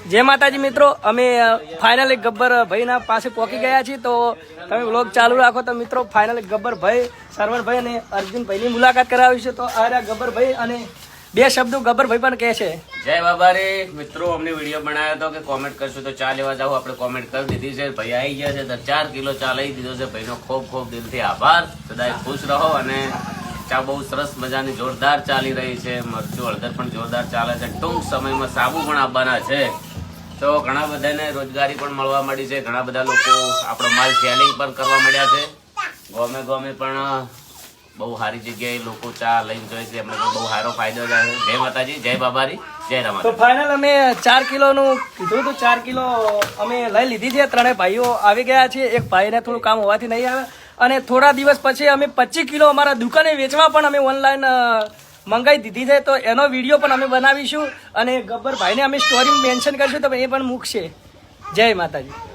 જય માતાજી મિત્રો, અમે ફાઇનલી ગબ્બર ભાઈના પાસે પહોંચી ગયા છીએ. તો તમે વ્લોગ ચાલુ રાખો. તો મિત્રો ફાઇનલી ગબ્બર ભાઈ, સરવણભાઈ અને અર્જુનભાઈની મુલાકાત કરાવીશું. તો આ ગબ્બર ભાઈ અને બે શબ્દો ગબ્બર ભાઈ પણ કહે છે. જય બાબારી મિત્રો, અમને વિડીયો બનાવ્યો હતો કે કોમેન્ટ કરશું તો ચા લેવા જાવ. આપણે કોમેન્ટ કરી દીધી છે. ભાઈ આવી ગયા છે તો 4 કિલો ચા લઈ દીધો છે. ભાઈનો ખૂબ ખૂબ દિલથી આભાર. સદાય ખુશ રહો. અને ચા બહુ સરસ મજાની જોરદાર ચાલી રહી છે. મરચું હળદર પણ જોરદાર ચાલે છે. ટૂંક સમયમાં સાબુ પણ આવવાના છે. તો ઘણા બધાને રોજગારી પણ મળવા મળી છે. ઘણા બધા લોકો આપણો માલ સેલિંગ પણ કરવા મળ્યા છે. ગમે ગમે પણ બહુ સારી જગ્યાએ લોકો ચા લઈને જોઈએ છે. એમને પણ બહુ સારો ફાયદો થાય છે. જય માતાજી, જય બાબારી, જય રામા. તો ફાઇનલ અમે 4 કિલોનું કીધું તો 4 કિલો અમે લઈ લીધી છે. ત્રણેય ભાઈઓ આવી ગયા છે. એક ભાઈને થોડું કામ હોવાથી નહીં આવે. અને થોડા દિવસ પછી અમે 25 કિલો અમારા દુકાને વેચવા પણ અમે ઓનલાઈન મંગાવી દીધી છે. તો એનો વિડીયો પણ અમે બનાવીશું અને ગબ્બર ભાઈને અમે સ્ટોરી મેન્શન કરીશું તો એ પણ મૂકશે. જય માતાજી.